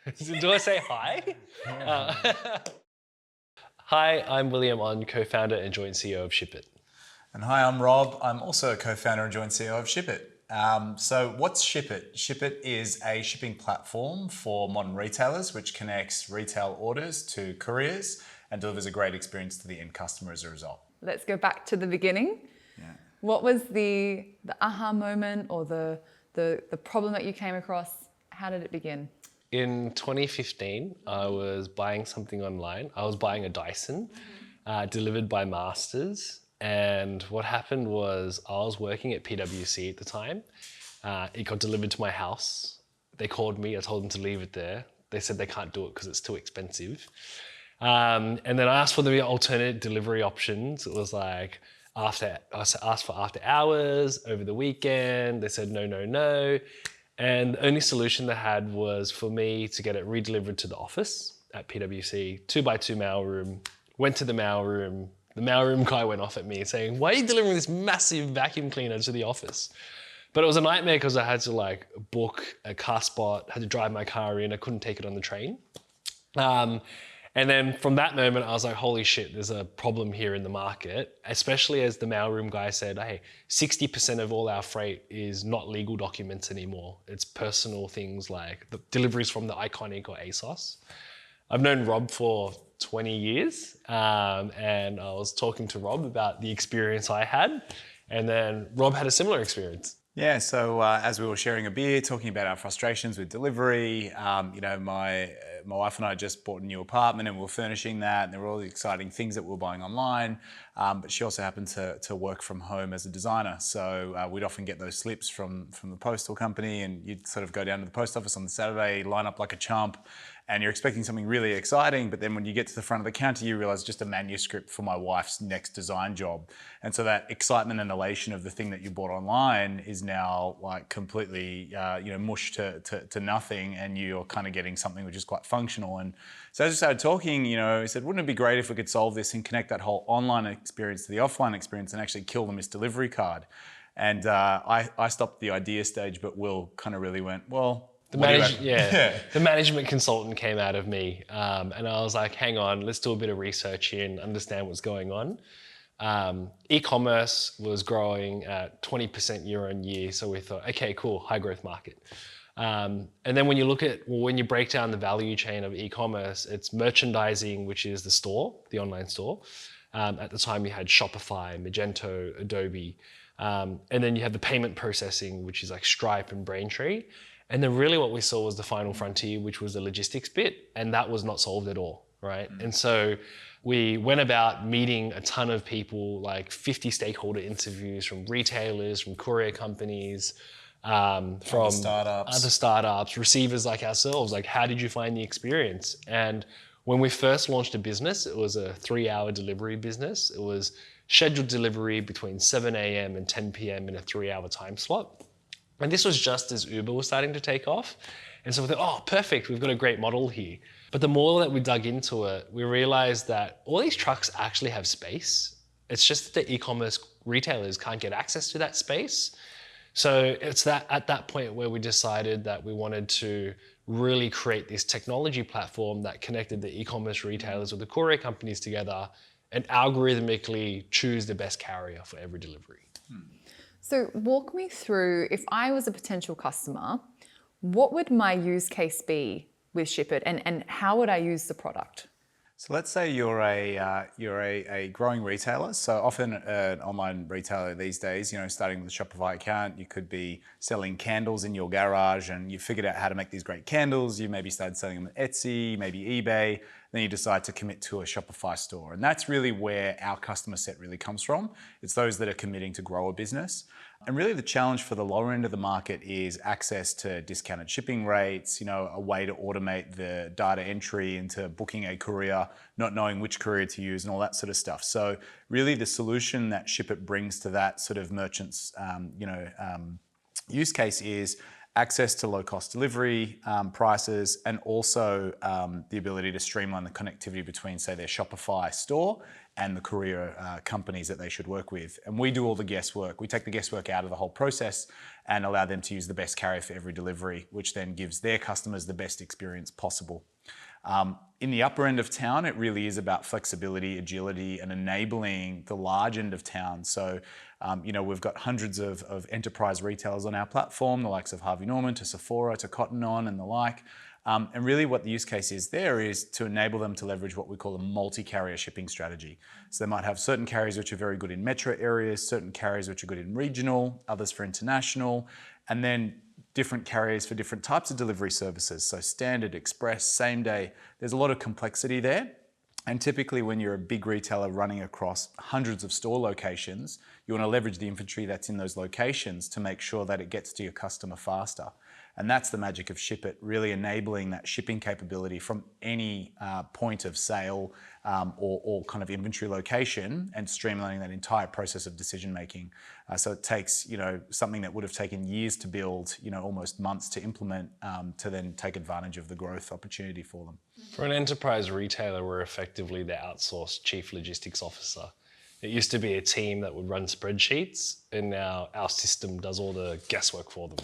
Do I say hi? Hi, I'm William. I'm co-founder and joint CEO of Shippit. And hi, I'm Rob. I'm also a co-founder and joint CEO of Shippit. So what's Shippit? Shippit is a shipping platform for modern retailers, which connects retail orders to couriers and delivers a great experience to the end customer as a result. Let's go back to the beginning. Yeah. What was the aha moment or the problem that you came across? How did it begin? In 2015, I was buying something online. I was buying a Dyson delivered by Masters. And what happened was I was working at PwC at the time. It got delivered to my house. They called me. I told them to leave it there. They said they can't do it because it's too expensive. And then I asked for the alternate delivery options. It was like I asked for after hours, over the weekend. They said no, no, no. And the only solution they had was for me to get it redelivered to the office at PwC, 2x2 mailroom. Went to the mailroom. The mailroom guy went off at me saying, "Why are you delivering this massive vacuum cleaner to the office?" But it was a nightmare because I had to like book a car spot, had to drive my car in. I couldn't take it on the train. And then from that moment, I was like, holy shit, there's a problem here in the market, especially as the mailroom guy said, hey, 60% of all our freight is not legal documents anymore. It's personal things like the deliveries from the Iconic or ASOS. I've known Rob for 20 years, and I was talking to Rob about the experience I had, and then Rob had a similar experience. Yeah, so as we were sharing a beer, talking about our frustrations with delivery, my wife and I just bought a new apartment and we were furnishing that, and there were all the exciting things that we were buying online. But she also happened to work from home as a designer, so we'd often get those slips from the postal company, and you'd sort of go down to the post office on the Saturday, line up like a chump, and you're expecting something really exciting, but then when you get to the front of the counter, you realize just a manuscript for my wife's next design job. And so that excitement and elation of the thing that you bought online is now like completely, mush to nothing, and you're kind of getting something which is quite functional. And so as we started talking, he said, wouldn't it be great if we could solve this and connect that whole online experience to the offline experience and actually kill the missed delivery card? And I stopped the idea stage, but Will kind of really went, well, The management consultant came out of me, and I was like, hang on, let's do a bit of research here and understand what's going on. E-commerce was growing at 20% year on year, so we thought, okay, cool, high growth market. And then when you break down the value chain of e-commerce, it's merchandising, which is the store, the online store. At the time you had Shopify, Magento, Adobe, and then you have the payment processing, which is like Stripe and Braintree. And then really what we saw was the final frontier, which was the logistics bit, and that was not solved at all, right? And so we went about meeting a ton of people, like 50 stakeholder interviews from retailers, from courier companies, from other startups, receivers like ourselves. Like, how did you find the experience? And when we first launched a business, it was a 3-hour delivery business. It was scheduled delivery between 7 a.m. and 10 p.m. in a 3-hour time slot. And this was just as Uber was starting to take off. And so we thought, oh, perfect, we've got a great model here. But the more that we dug into it, we realized that all these trucks actually have space. It's just that the e-commerce retailers can't get access to that space. So it's at that point where we decided that we wanted to really create this technology platform that connected the e-commerce retailers with the courier companies together and algorithmically choose the best carrier for every delivery. So walk me through, if I was a potential customer, what would my use case be with Shippit, and how would I use the product? So let's say you're a growing retailer. So often an online retailer these days, starting with a Shopify account, you could be selling candles in your garage, and you figured out how to make these great candles. You maybe started selling them on Etsy, maybe eBay. Then you decide to commit to a Shopify store. And that's really where our customer set really comes from. It's those that are committing to grow a business. And really the challenge for the lower end of the market is access to discounted shipping rates, a way to automate the data entry into booking a courier, not knowing which courier to use and all that sort of stuff. So really the solution that Shippit brings to that sort of merchant's use case is access to low-cost delivery prices, and also the ability to streamline the connectivity between, say, their Shopify store and the courier companies that they should work with. And we do all the guesswork. We take the guesswork out of the whole process and allow them to use the best carrier for every delivery, which then gives their customers the best experience possible. In the upper end of town, it really is about flexibility, agility, and enabling the large end of town. So, we've got hundreds of enterprise retailers on our platform, the likes of Harvey Norman to Sephora to Cotton On and the like. And really what the use case is there is to enable them to leverage what we call a multi-carrier shipping strategy. So they might have certain carriers which are very good in metro areas, certain carriers which are good in regional, others for international, and then different carriers for different types of delivery services. So standard, express, same day. There's a lot of complexity there. And typically when you're a big retailer running across hundreds of store locations, you want to leverage the inventory that's in those locations to make sure that it gets to your customer faster. And that's the magic of Shippit, really enabling that shipping capability from any point of sale or kind of inventory location and streamlining that entire process of decision making. So it takes, something that would have taken years to build, almost months to implement, to then take advantage of the growth opportunity for them. For an enterprise retailer, we're effectively the outsourced chief logistics officer. It used to be a team that would run spreadsheets, and now our system does all the guesswork for them.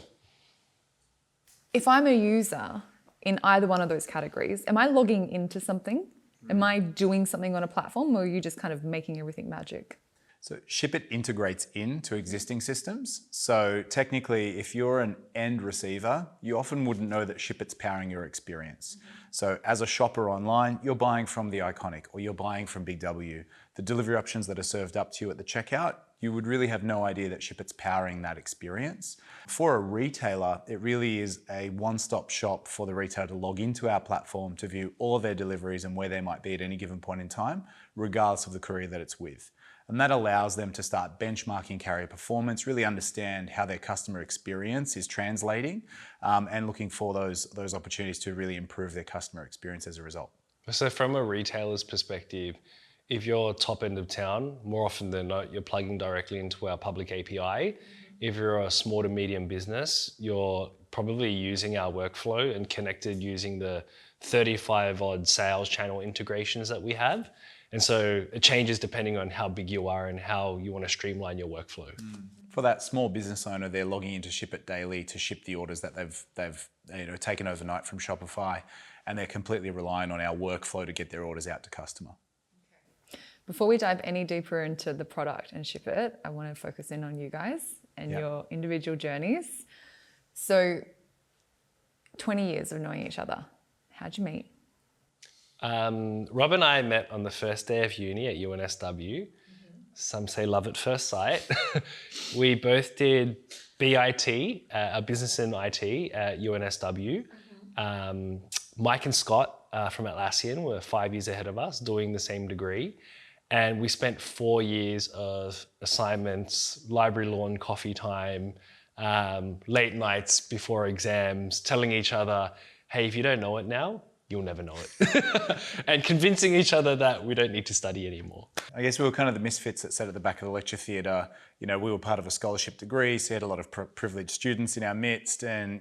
If I'm a user in either one of those categories, am I logging into something? Am I doing something on a platform, or are you just kind of making everything magic? So Shippit integrates into existing systems. So technically, if you're an end receiver, you often wouldn't know that Shippit's powering your experience. So as a shopper online, you're buying from The Iconic or you're buying from Big W. The delivery options that are served up to you at the checkout, you would really have no idea that Shippit's powering that experience. For a retailer, it really is a one-stop shop for the retailer to log into our platform to view all of their deliveries and where they might be at any given point in time, regardless of the courier that it's with. And that allows them to start benchmarking carrier performance, really understand how their customer experience is translating, and looking for those opportunities to really improve their customer experience as a result. So from a retailer's perspective, if you're top end of town, more often than not, you're plugging directly into our public API. If you're a small to medium business, you're probably using our workflow and connected using the 35 odd sales channel integrations that we have. And so it changes depending on how big you are and how you want to streamline your workflow. For that small business owner, they're logging into Shippit daily to ship the orders that they've taken overnight from Shopify, and they're completely relying on our workflow to get their orders out to customer. Before we dive any deeper into the product and Shippit, I want to focus in on you guys and your individual journeys. So 20 years of knowing each other. How'd you meet? Rob and I met on the first day of uni at UNSW. Some say love at first sight. We both did BIT, a business in IT at UNSW. Mike and Scott from Atlassian were 5 years ahead of us doing the same degree. And we spent 4 years of assignments, library lawn coffee time, late nights before exams, telling each other, hey, if you don't know it now, you'll never know it. And convincing each other that we don't need to study anymore. I guess we were kind of the misfits that sat at the back of the lecture theatre. We were part of a scholarship degree, so we had a lot of privileged students in our midst. And,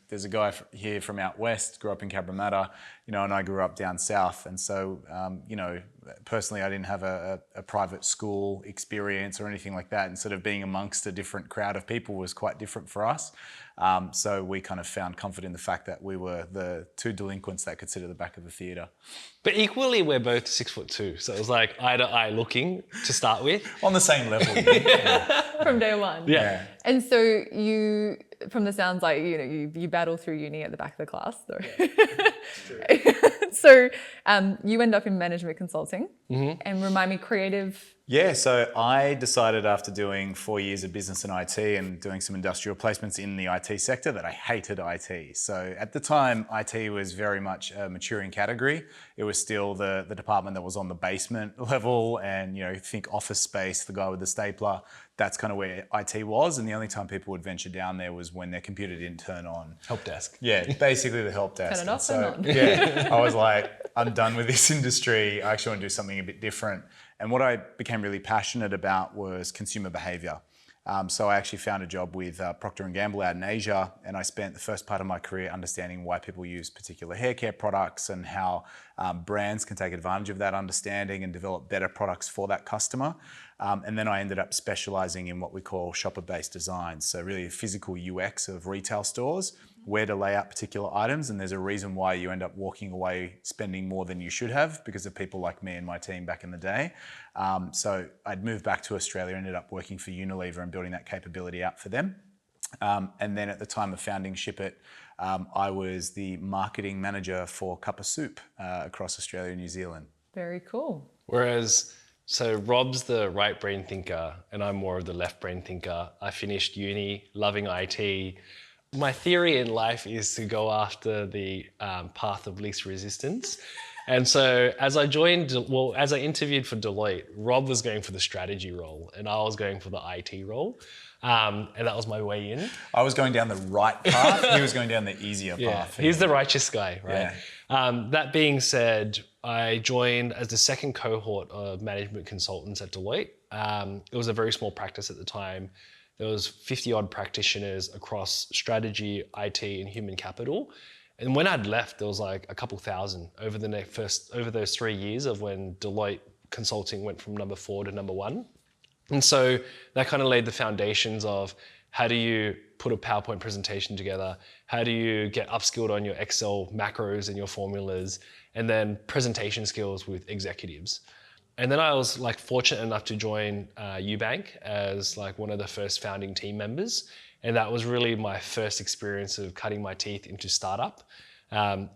there's a guy here from out west, grew up in Cabramatta, and I grew up down south. And so, personally, I didn't have a private school experience or anything like that. And sort of being amongst a different crowd of people was quite different for us. So we kind of found comfort in the fact that we were the two delinquents that could sit at the back of the theatre. But equally, we're both 6'2", so it was like eye to eye looking to start with. On the same level. From day one. Yeah. And so you, from the sounds like, you battle through uni at the back of the class. So you end up in management consulting, and remind me, creative. Yeah, so I decided after doing 4 years of business in IT and doing some industrial placements in the IT sector that I hated IT. So at the time, IT was very much a maturing category. It was still the department that was on the basement level, and think office space, the guy with the stapler. That's kind of where IT was, and the only time people would venture down there was when their computer didn't turn on. Help desk. Yeah, basically the help desk. Turn it off, turn on. Yeah, I was like, I'm done with this industry. I actually want to do something a bit different. And what I became really passionate about was consumer behavior. So I actually found a job with Procter & Gamble out in Asia, and I spent the first part of my career understanding why people use particular hair care products and how brands can take advantage of that understanding and develop better products for that customer. And then I ended up specializing in what we call shopper-based design. So really a physical UX of retail stores, where to lay out particular items. And there's a reason why you end up walking away spending more than you should have because of people like me and my team back in the day. So I'd moved back to Australia, ended up working for Unilever and building that capability out for them. And then at the time of founding Shippit, I was the marketing manager for Cup of Soup across Australia and New Zealand. Very cool. So Rob's the right brain thinker and I'm more of the left brain thinker. I finished uni, loving IT. My theory in life is to go after the path of least resistance. And so as I interviewed for Deloitte, Rob was going for the strategy role and I was going for the IT role. And that was my way in. I was going down the right path. He was going down the easier path. He's the righteous guy, right? Yeah. That being said, I joined as the second cohort of management consultants at Deloitte. It was a very small practice at the time. There was 50 odd practitioners across strategy, IT, and human capital. And when I'd left, there was like a couple thousand over those 3 years of when Deloitte Consulting went from number 4 to number 1. And so that kind of laid the foundations of how do you put a PowerPoint presentation together? How do you get upskilled on your Excel macros and your formulas? And then presentation skills with executives. And then I was like fortunate enough to join Eubank as like one of the first founding team members. And that was really my first experience of cutting my teeth into startup.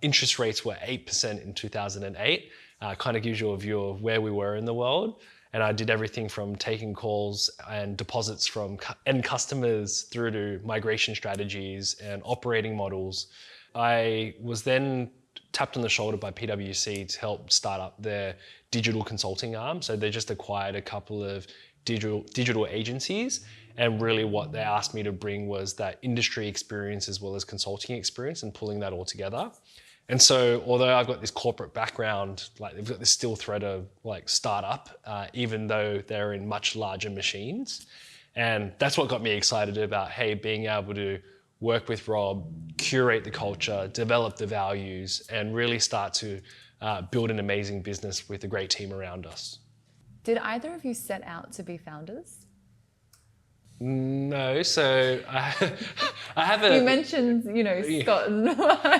Interest rates were 8% in 2008. Kind of gives you a view of where we were in the world. And I did everything from taking calls and deposits from end customers through to migration strategies and operating models. I was then tapped on the shoulder by PwC to help start up their digital consulting arm. So they just acquired a couple of digital agencies. And really what they asked me to bring was that industry experience as well as consulting experience and pulling that all together. And so although I've got this corporate background, like they've got this still thread of like startup, even though they're in much larger machines. And that's what got me excited about, hey, being able to work with Rob, curate the culture, develop the values, and really start to build an amazing business with a great team around us. Did either of you set out to be founders? No, so I have a... You mentioned, Scott and...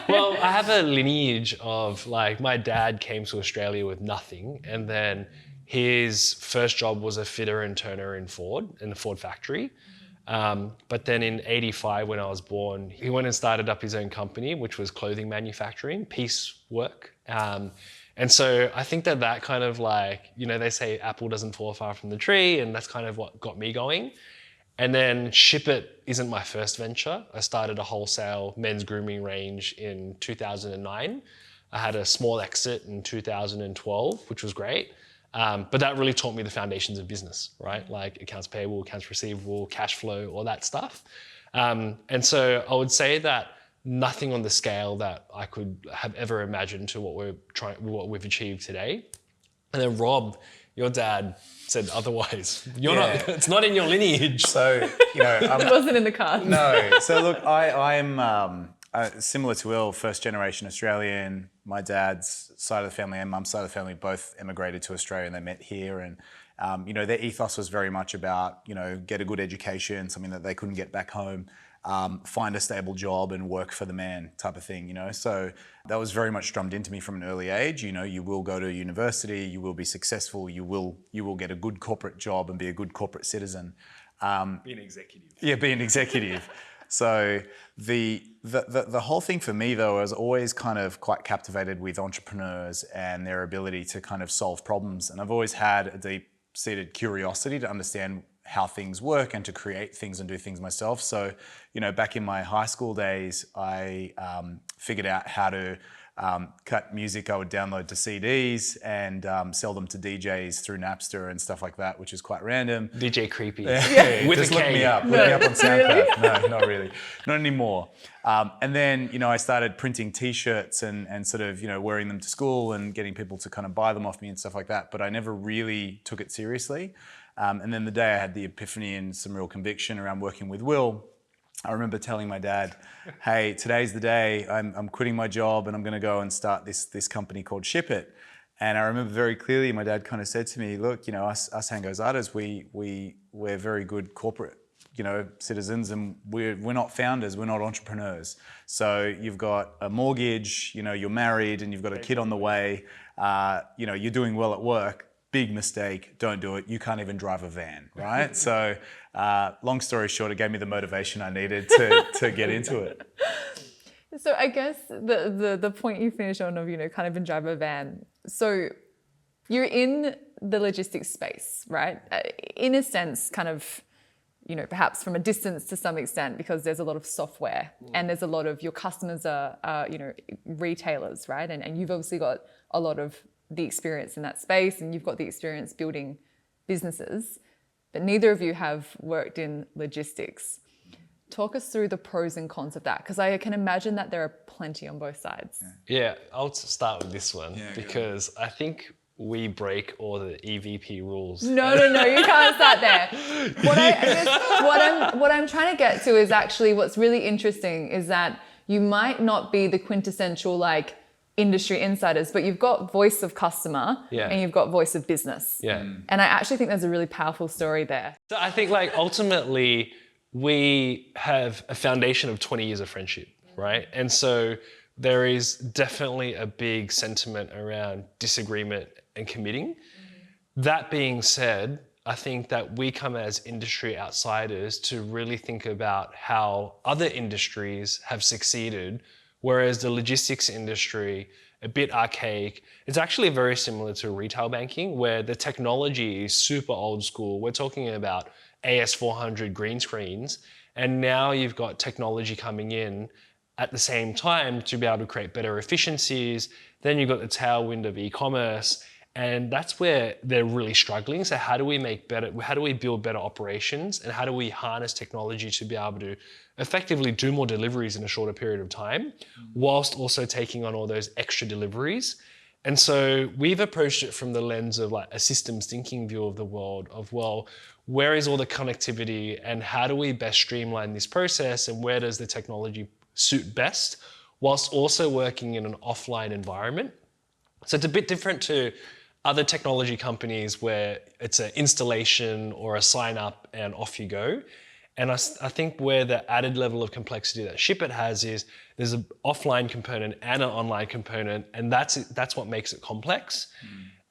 Well, I have a lineage of like, my dad came to Australia with nothing, and then his first job was a fitter and turner in the Ford factory. But then in '85, when I was born, he went and started up his own company, which was clothing manufacturing, piecework. And so I think that kind of like, they say apple doesn't fall far from the tree, and that's kind of what got me going. And then Shippit isn't my first venture. I started a wholesale men's grooming range in 2009. I had a small exit in 2012, which was great. But that really taught me the foundations of business, right? Like accounts payable, accounts receivable, cash flow, all that stuff. And so I would say that nothing on the scale that I could have ever imagined to what we've achieved today. And then Rob, your dad said otherwise. It's not in your lineage. So, it wasn't in the cards. No. So look, I'm similar to Will, first generation Australian. My dad's side of the family and mum's side of the family both emigrated to Australia and they met here. And, their ethos was very much about, get a good education, something that they couldn't get back home. Find a stable job and work for the man type of thing, So that was very much drummed into me from an early age. You will go to university, you will be successful, you will get a good corporate job and be a good corporate citizen. Be an executive. Yeah, be an executive. So the whole thing for me though, I was always kind of quite captivated with entrepreneurs and their ability to kind of solve problems. And I've always had a deep-seated curiosity to understand how things work and to create things and do things myself. So, back in my high school days, I figured out how to cut music. I would download to CDs and sell them to DJs through Napster and stuff like that, which is quite random. DJ Creepy. Yeah. With just a look K. me up. Look me up on SoundCloud. No, not really. Not anymore. And then, I started printing T-shirts and sort of, wearing them to school and getting people to kind of buy them off me and stuff like that. But I never really took it seriously. And then the day I had the epiphany and some real conviction around working with Will, I remember telling my dad, hey, today's the day, I'm quitting my job and I'm going to go and start this company called Shippit. And I remember very clearly my dad kind of said to me, look, you know, us Hangozadas, we're very good corporate, you know, citizens, and we're not founders, we're not entrepreneurs. So you've got a mortgage, you know, you're married and you've got a kid on the way, you know, you're doing well at work. Big mistake, don't do it. You can't even drive a van, right? So long story short, it gave me the motivation I needed to get into it. So I guess the point you finish on of, you know, kind of in drive a van. So you're in the logistics space, right? In a sense, kind of, you know, perhaps from a distance to some extent, because there's a lot of software and there's a lot of your customers are you know, retailers, right? And you've obviously got a lot of the experience in that space and you've got the experience building businesses, but neither of you have worked in logistics. Talk us through the pros and cons of that, because I can imagine that there are plenty on both sides. Yeah, I'll start with this one because I think we break all the EVP rules. No, you can't start there. What I'm trying to get to is actually what's really interesting is that you might not be the quintessential like industry insiders, but you've got voice of customer and you've got voice of business. Yeah. And I actually think there's a really powerful story there. So I think like ultimately we have a foundation of 20 years of friendship, right? And so there is definitely a big sentiment around disagreement and committing. That being said, I think that we come as industry outsiders to really think about how other industries have succeeded, whereas the logistics industry, a bit archaic, it's actually very similar to retail banking where the technology is super old school. We're talking about AS400 green screens, and now you've got technology coming in at the same time to be able to create better efficiencies. Then you've got the tailwind of e-commerce, and that's where they're really struggling. So how do we build better operations, and how do we harness technology to be able to effectively do more deliveries in a shorter period of time, whilst also taking on all those extra deliveries? And so we've approached it from the lens of like a systems thinking view of the world of, well, where is all the connectivity and how do we best streamline this process and where does the technology suit best, whilst also working in an offline environment? So it's a bit different to other technology companies where it's an installation or a sign up and off you go. And I think where the added level of complexity that Shippit has is there's an offline component and an online component, and that's what makes it complex.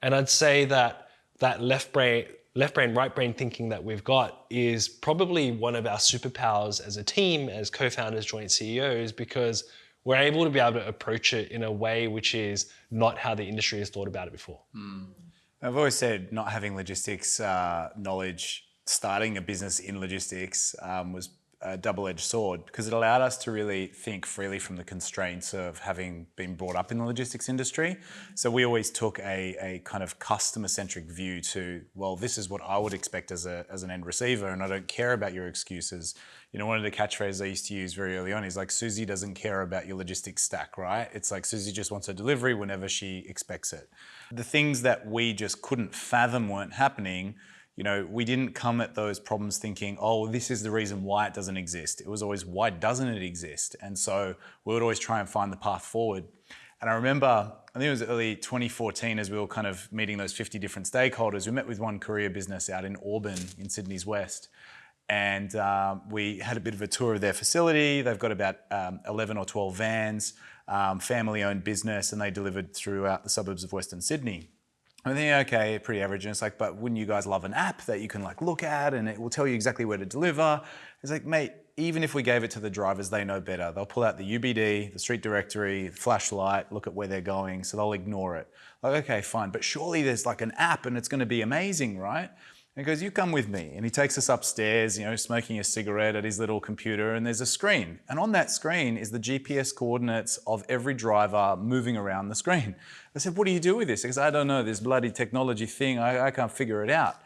And I'd say that left brain, right brain thinking that we've got is probably one of our superpowers as a team, as co-founders, joint CEOs, because we're able to be able to approach it in a way which is not how the industry has thought about it before. I've always said not having logistics knowledge, starting a business in logistics was a double-edged sword because it allowed us to really think freely from the constraints of having been brought up in the logistics industry. So we always took a kind of customer-centric view to, well, this is what I would expect as an end receiver, and I don't care about your excuses. You know, one of the catchphrases I used to use very early on is like, Susie doesn't care about your logistics stack, right? It's like Susie just wants a delivery whenever she expects it. The things that we just couldn't fathom weren't happening. You know, we didn't come at those problems thinking, oh, this is the reason why it doesn't exist. It was always, why doesn't it exist? And so we would always try and find the path forward. And I remember, I think it was early 2014 as we were kind of meeting those 50 different stakeholders, we met with one courier business out in Auburn in Sydney's West. And we had a bit of a tour of their facility. They've got about 11 or 12 vans, family-owned business, and they delivered throughout the suburbs of Western Sydney. I think, okay, pretty average. And it's like, but wouldn't you guys love an app that you can like look at and it will tell you exactly where to deliver? It's like, mate, even if we gave it to the drivers, they know better. They'll pull out the UBD, the street directory, the flashlight, look at where they're going, so they'll ignore it. Like, okay, fine, but surely there's like an app and it's going to be amazing, right? And he goes, you come with me. And he takes us upstairs, you know, smoking a cigarette at his little computer, and there's a screen. And on that screen is the GPS coordinates of every driver moving around the screen. I said, what do you do with this? Because I don't know, this bloody technology thing, I can't figure it out.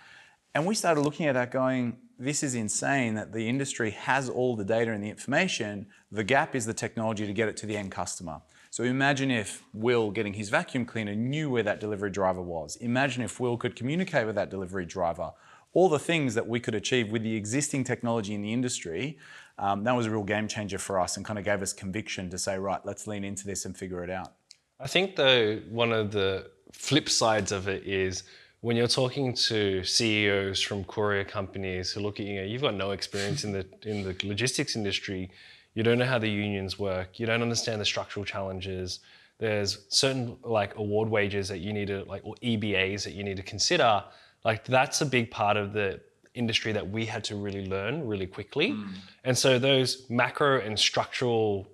And we started looking at that going, this is insane that the industry has all the data and the information. The gap is the technology to get it to the end customer. So imagine if Will, getting his vacuum cleaner, knew where that delivery driver was. Imagine if Will could communicate with that delivery driver. all the things that we could achieve with the existing technology in the industry, that was a real game changer for us and kind of gave us conviction to say, right, let's lean into this and figure it out. I think though, one of the flip sides of it is when you're talking to CEOs from courier companies who look at you, you've got no experience in the logistics industry, you don't know how the unions work, you don't understand the structural challenges. There's certain like award wages that you need to or EBAs that you need to consider. Like that's a big part of the industry that we had to really learn really quickly. And so those macro and structural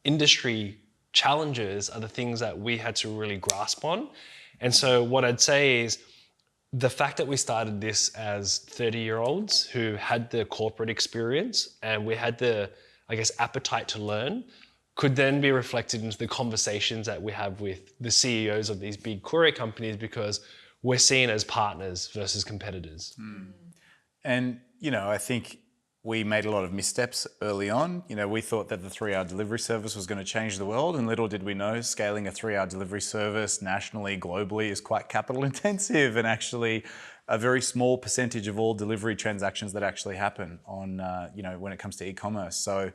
industry challenges are the things that we had to really grasp on. And so what I'd say is the fact that we started this as 30-year-olds who had the corporate experience and we had the, I guess, appetite to learn could then be reflected into the conversations that we have with the CEOs of these big courier companies, because we're seen as partners versus competitors. And, I think we made a lot of missteps early on. We thought that the 3-hour delivery service was going to change the world, and little did we know scaling a 3-hour delivery service nationally, globally is quite capital intensive, and actually a very small percentage of all delivery transactions that actually happen on, when it comes to e-commerce. So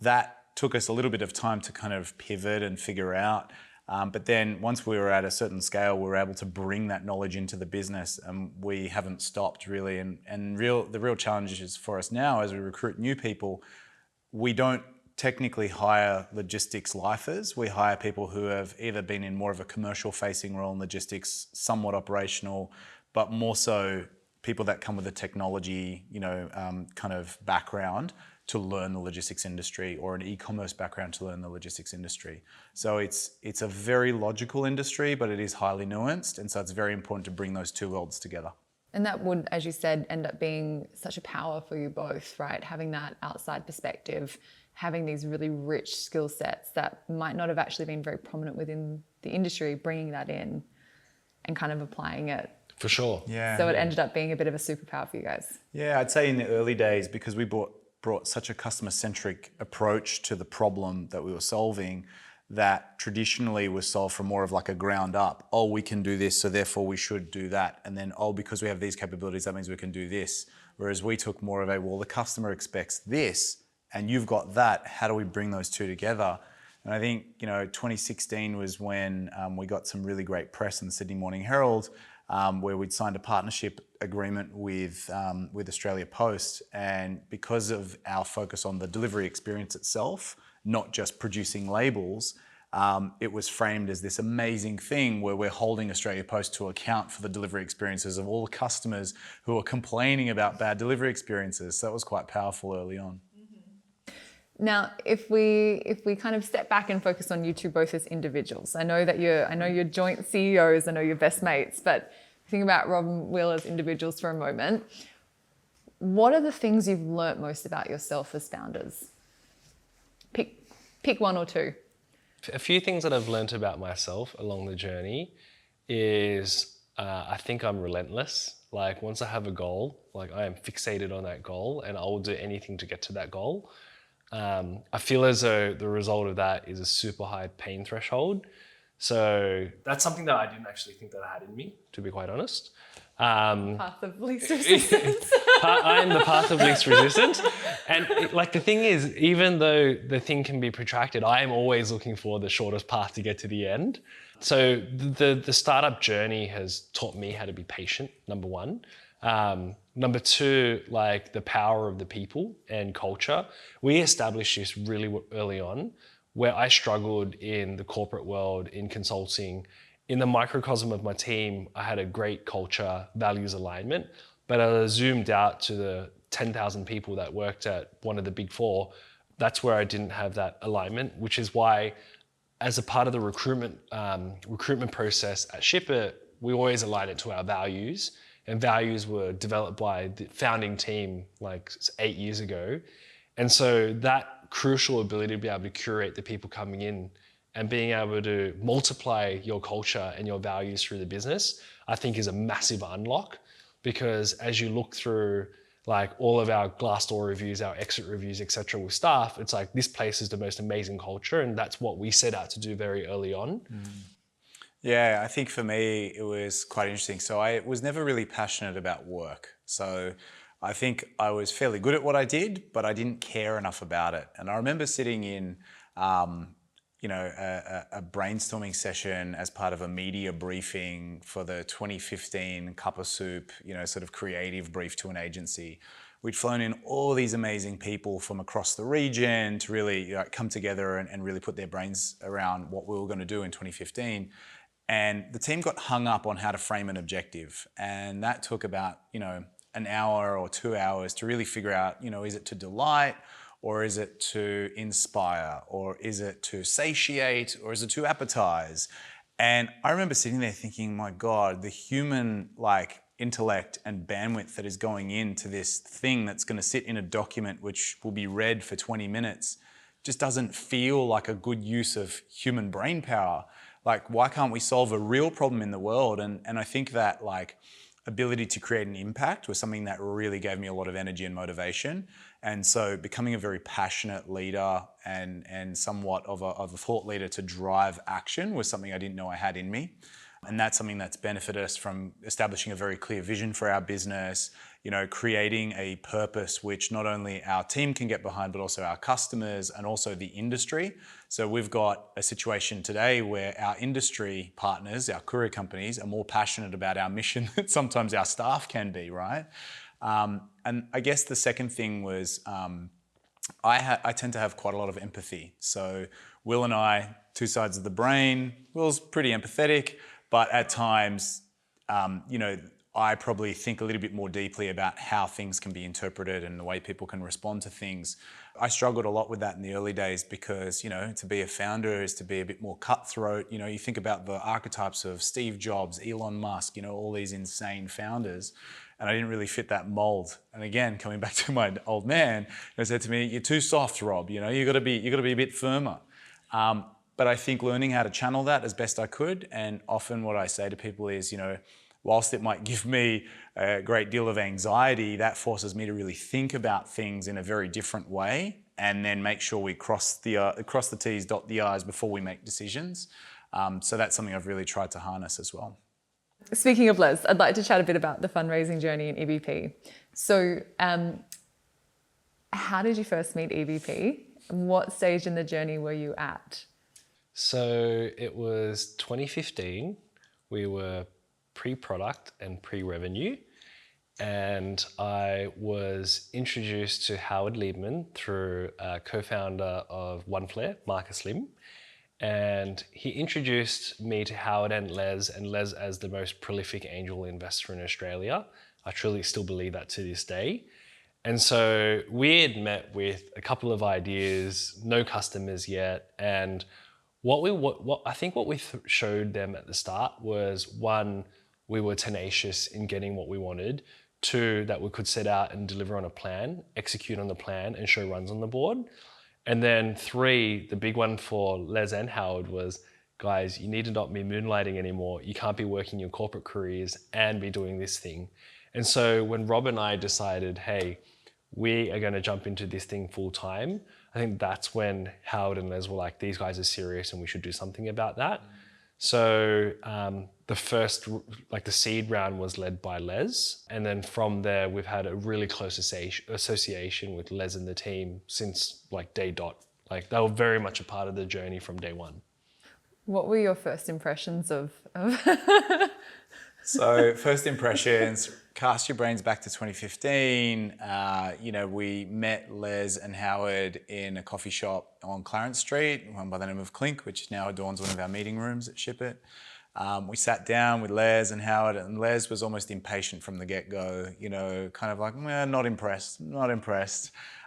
that took us a little bit of time to kind of pivot and figure out. But then once we were at a certain scale, we were able to bring that knowledge into the business, and we haven't stopped really. And the real challenge is for us now as we recruit new people, we don't technically hire logistics lifers. We hire people who have either been in more of a commercial facing role in logistics, somewhat operational, but more so people that come with a technology, kind of background to learn the logistics industry, or an e-commerce background to learn the logistics industry. So it's a very logical industry, but it is highly nuanced. And so it's very important to bring those two worlds together. And that would, as you said, end up being such a power for you both, right? Having that outside perspective, having these really rich skill sets that might not have actually been very prominent within the industry, bringing that in and kind of applying it. For sure. Yeah. So it ended up being a bit of a superpower for you guys. Yeah, I'd say in the early days, because we brought such a customer-centric approach to the problem that we were solving, that traditionally was solved from more of like a ground up. Oh, we can do this, so therefore we should do that. And then, oh, because we have these capabilities, that means we can do this. Whereas we took more of a, well, the customer expects this, and you've got that. How do we bring those two together? And I think, 2016 was when we got some really great press in the Sydney Morning Herald, where we'd signed a partnership agreement with Australia Post. And because of our focus on the delivery experience itself, not just producing labels, it was framed as this amazing thing where we're holding Australia Post to account for the delivery experiences of all the customers who are complaining about bad delivery experiences. So that was quite powerful early on. Now, if we kind of step back and focus on you two both as individuals, I know you're joint CEOs, I know you're best mates, but think about Rob and Will as individuals for a moment. What are the things you've learnt most about yourself as founders? Pick one or two. A few things that I've learnt about myself along the journey is I think I'm relentless. Like once I have a goal, like I am fixated on that goal and I will do anything to get to that goal. I feel as though the result of that is a super high pain threshold. So that's something that I didn't actually think that I had in me, to be quite honest. Path of least resistance. I am the path of least resistance. And the thing is, even though the thing can be protracted, I am always looking for the shortest path to get to the end. So the startup journey has taught me how to be patient, number one. Number two, the power of the people and culture. We established this really early on, where I struggled in the corporate world, in consulting. In the microcosm of my team, I had a great culture, values alignment, but I zoomed out to the 10,000 people that worked at one of the big four. That's where I didn't have that alignment, which is why as a part of the recruitment process at Shippit, we always align it to our values. And values were developed by the founding team 8 years ago. And so that crucial ability to be able to curate the people coming in and being able to multiply your culture and your values through the business, I think is a massive unlock. Because as you look through all of our Glassdoor reviews, our exit reviews, et cetera, with staff, it's this place is the most amazing culture. And that's what we set out to do very early on. Yeah, I think for me it was quite interesting. So I was never really passionate about work. So I think I was fairly good at what I did, but I didn't care enough about it. And I remember sitting in, um, a brainstorming session as part of a media briefing for the 2015 Cup of Soup, sort of creative brief to an agency. We'd flown in all these amazing people from across the region to really come together and really put their brains around what we were going to do in 2015. And the team got hung up on how to frame an objective. And that took about, an hour or 2 hours to really figure out, is it to delight, or is it to inspire, or is it to satiate, or is it to appetize? And I remember sitting there thinking, my God, the human intellect and bandwidth that is going into this thing that's going to sit in a document which will be read for 20 minutes just doesn't feel like a good use of human brain power. Like, why can't we solve a real problem in the world? And I think that ability to create an impact was something that really gave me a lot of energy and motivation. And so becoming a very passionate leader and somewhat of a thought leader to drive action was something I didn't know I had in me. And that's something that's benefited us from establishing a very clear vision for our business, creating a purpose which not only our team can get behind, but also our customers and also the industry. So we've got a situation today where our industry partners, our courier companies, are more passionate about our mission than sometimes our staff can be, right? And I guess the second thing was I tend to have quite a lot of empathy. So Will and I, two sides of the brain. Will's pretty empathetic, but at times, I probably think a little bit more deeply about how things can be interpreted and the way people can respond to things. I struggled a lot with that in the early days because, to be a founder is to be a bit more cutthroat. You think about the archetypes of Steve Jobs, Elon Musk, all these insane founders. And I didn't really fit that mold. And again, coming back to my old man, he said to me, "You're too soft, Rob. You got to be a bit firmer." But I think learning how to channel that as best I could, and often what I say to people is, whilst it might give me a great deal of anxiety, that forces me to really think about things in a very different way, and then make sure we cross the T's, dot the I's before we make decisions. So that's something I've really tried to harness as well. Speaking of Les, I'd like to chat a bit about the fundraising journey in EBP. So how did you first meet EBP? What stage in the journey were you at? So it was 2015. We were pre-product and pre-revenue. And I was introduced to Howard Liebman through a co-founder of OneFlare, Marcus Lim. And he introduced me to Howard and Les as the most prolific angel investor in Australia. I truly still believe that to this day. And so we had met with a couple of ideas, no customers yet. And I think what we showed them at the start was, one, we were tenacious in getting what we wanted. Two, that we could set out and deliver on a plan, execute on the plan, and show runs on the board. And then three, the big one for Les and Howard was, guys, you need to not be moonlighting anymore. You can't be working your corporate careers and be doing this thing. And so when Rob and I decided, hey, we are going to jump into this thing full time, I think that's when Howard and Les were like, these guys are serious and we should do something about that. So the first, the seed round was led by Les. And then from there, we've had a really close association with Les and the team since day dot. They were very much a part of the journey from day one. What were your first impressions of... So first impressions, cast your brains back to 2015. We met Les and Howard in a coffee shop on Clarence Street, one by the name of Clink, which now adorns one of our meeting rooms at Shippit. We sat down with Les and Howard, and Les was almost impatient from the get-go, kind of like, not impressed,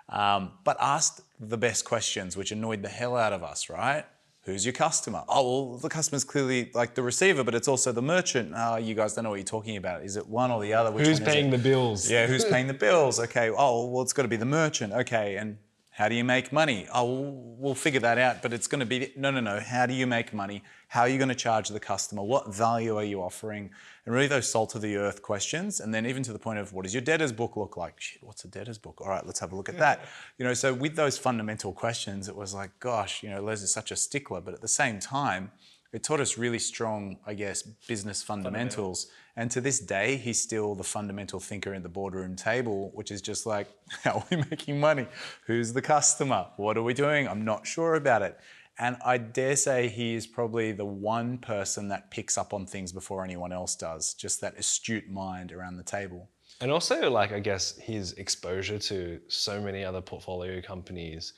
but asked the best questions, which annoyed the hell out of us, right? Who's your customer? Oh, well, the customer's clearly the receiver, but it's also the merchant. Oh, you guys don't know what you're talking about. Is it one or the other? Who's paying the bills? Yeah, who's paying the bills? Okay, oh, well, it's got to be the merchant. Okay, and how do you make money? Oh, we'll figure that out, but it's going to be, no. How do you make money? How are you going to charge the customer? What value are you offering? And really those salt of the earth questions. And then even to the point of, what does your debtors book look like? Shit, what's a debtors book? All right, let's have a look at that. So with those fundamental questions, it was like, gosh, Les is such a stickler. But at the same time, It taught us really strong, I guess, business fundamentals. And to this day, he's still the fundamental thinker in the boardroom table, which is just like, how are we making money? Who's the customer? What are we doing? I'm not sure about it. And I dare say he is probably the one person that picks up on things before anyone else does, just that astute mind around the table. And also, like, I guess his exposure to so many other portfolio companies,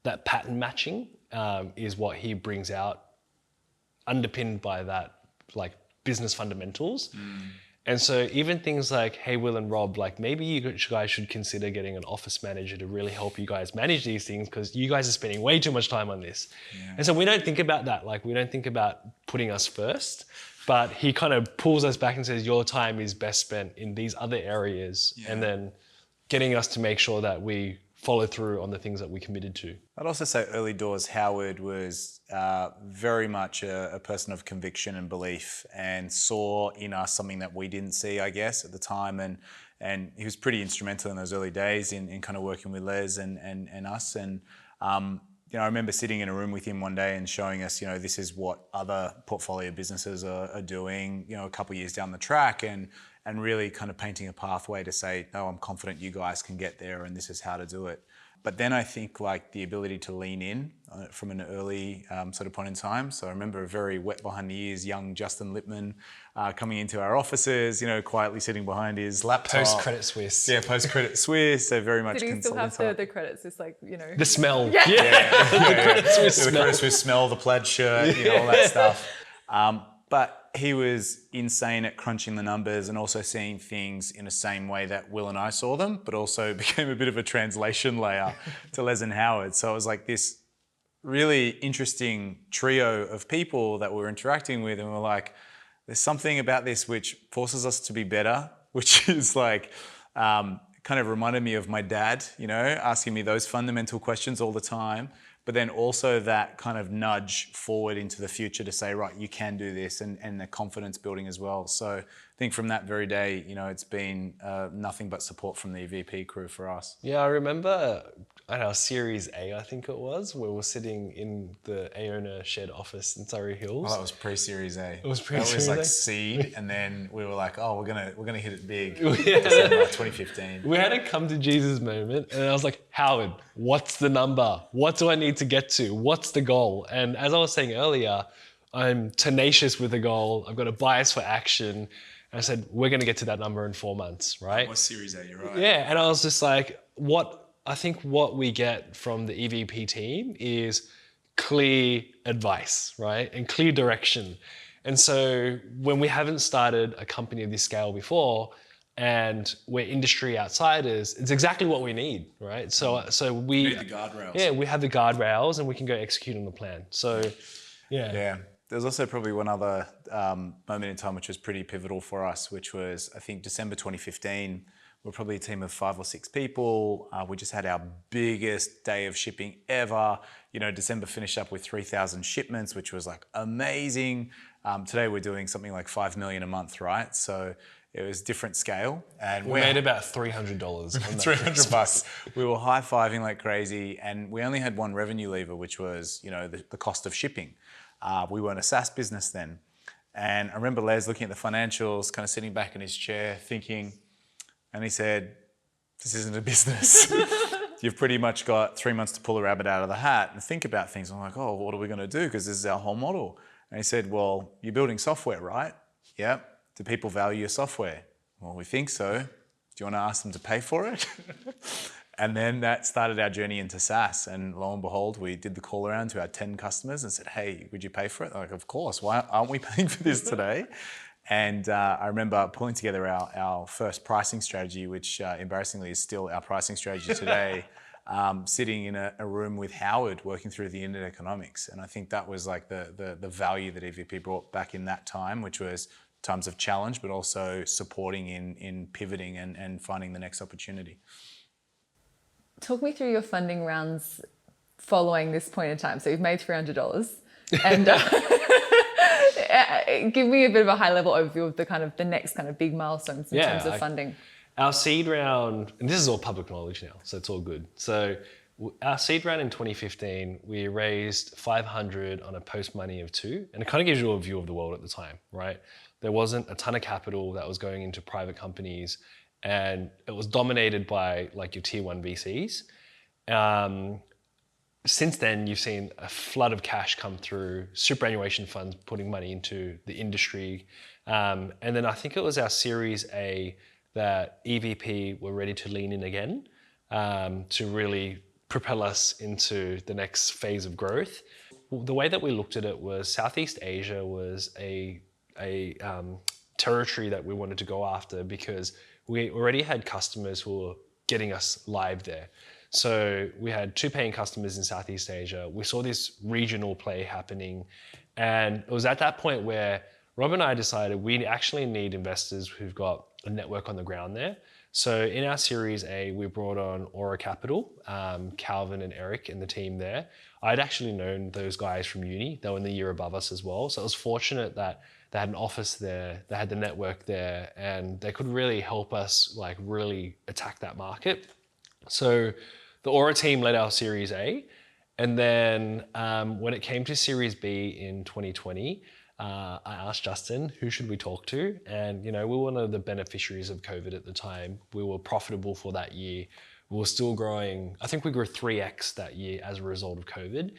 that pattern matching is what he brings out, underpinned by that, like, business fundamentals. And so even things like, hey, Will and Rob, like, maybe you guys should consider getting an office manager to really help you guys manage these things, because you guys are spending way too much time on this. And so we don't think about that. Like, we don't think about putting us first, but he kind of pulls us back and says, your time is best spent in these other areas. And then getting us to make sure that we follow through on the things that we committed to. I'd also say early doors, Howard was very much a person of conviction and belief, and saw in us something that we didn't see, I guess, at the time. And he was pretty instrumental in those early days in kind of working with Les and us. And I remember sitting in a room with him one day and showing us, this is what other portfolio businesses are doing, a couple of years down the track, and really kind of painting a pathway to say, no, I'm confident you guys can get there, and this is how to do it. But then I think, like, the ability to lean in from an early sort of point in time. So I remember a very wet behind the ears young Justin Lippman coming into our offices, quietly sitting behind his laptop. Post-Credit Suisse. Yeah, post-Credit Suisse. So very much Did he still have the Credit Suisse, like, The smell. Yeah. The Credit Suisse the smell. Credit Suisse smell, the plaid shirt, all that stuff. But he was insane at crunching the numbers and also seeing things in the same way that Will and I saw them, but also became a bit of a translation layer to Les and Howard. So it was like this really interesting trio of people that we're interacting with, and we're like, there's something about this which forces us to be better, which is like, kind of reminded me of my dad, asking me those fundamental questions all the time. But then also that kind of nudge forward into the future to say, right, you can do this, and the confidence building as well. So I think from that very day, it's been nothing but support from the EVP crew for us. Yeah, I remember at our Series A, I think it was, where we were sitting in the Aona shared office in Surrey Hills. Oh, that was pre-Series A. It was pre-Series That A? was like seed, and then we were like, oh, we're gonna hit it big. Yeah. December 2015. We had a come to Jesus moment, and I was like, Howard, what's the number? What do I need to get to? What's the goal? And as I was saying earlier, I'm tenacious with the goal. I've got a bias for action. And I said, we're going to get to that number in 4 months, right? That was Series A, you're right. Yeah, and I was just like, what we get from the EVP team is clear advice, right? And clear direction. And so when we haven't started a company of this scale before, and we're industry outsiders, it's exactly what we need, right? So we need the guardrails. Yeah, we have the guardrails, and we can go execute on the plan. So, yeah. Yeah. There's also probably one other moment in time which was pretty pivotal for us, which was, I think, December 2015. We're probably a team of 5 or 6 people. We just had our biggest day of shipping ever. December finished up with 3,000 shipments, which was like amazing. Today we're doing something like 5 million a month, right? So it was different scale. And We made about $300 on that. $300. We were high-fiving like crazy, and we only had one revenue lever, which was, the cost of shipping. We weren't a SaaS business then. And I remember Les looking at the financials, kind of sitting back in his chair thinking, and he said, this isn't a business. You've pretty much got 3 months to pull a rabbit out of the hat and think about things. I'm like, oh, what are we going to do? Because this is our whole model. And he said, well, you're building software, right? Yeah. Do people value your software? Well, we think so. Do you want to ask them to pay for it? And then that started our journey into SaaS. And lo and behold, we did the call around to our 10 customers and said, hey, would you pay for it? They're like, of course. Why aren't we paying for this today? And I remember pulling together our first pricing strategy, which embarrassingly is still our pricing strategy today, sitting in a room with Howard working through the unit economics. And I think that was like the value that EVP brought back in that time, which was times of challenge, but also supporting in pivoting and finding the next opportunity. Talk me through your funding rounds following this point in time. So you've made $300, and give me a bit of a high-level overview of the next kind of big milestones in terms of funding. Our seed round, and this is all public knowledge now, so it's all good. So Our seed round in 2015, we raised 500 on a post money of 2, and it kind of gives you a view of the world at the time, right? There wasn't a ton of capital that was going into private companies, and it was dominated by like your tier 1 VCs. Since then, you've seen a flood of cash come through, superannuation funds putting money into the industry. And then I think it was our Series A that EVP were ready to lean in again to really propel us into the next phase of growth. The way that we looked at it was Southeast Asia was a territory that we wanted to go after because we already had customers who were getting us live there. So we had 2 paying customers in Southeast Asia. We saw this regional play happening. And it was at that point where Rob and I decided we actually need investors who've got a network on the ground there. So in our Series A, we brought on Aura Capital, Calvin and Eric and the team there. I'd actually known those guys from uni. They were in the year above us as well. So it was fortunate that they had an office there, they had the network there, and they could really help us like really attack that market. So the Aura team led our Series A. And then when it came to Series B in 2020, I asked Justin, who should we talk to? And, we were one of the beneficiaries of COVID at the time. We were profitable for that year. We were still growing. I think we grew 3x that year as a result of COVID.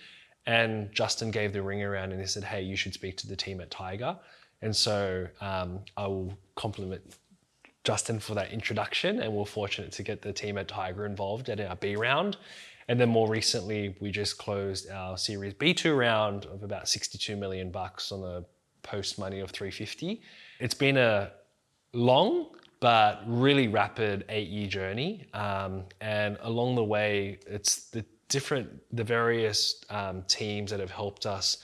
And Justin gave the ring around and he said, hey, you should speak to the team at Tiger. And so I will compliment Justin for that introduction, and we're fortunate to get the team at Tiger involved at our B round. And then more recently, we just closed our Series B2 round of about 62 million bucks on a post money of 350. It's been a long but really rapid 8-year journey. And along the way, it's the various teams that have helped us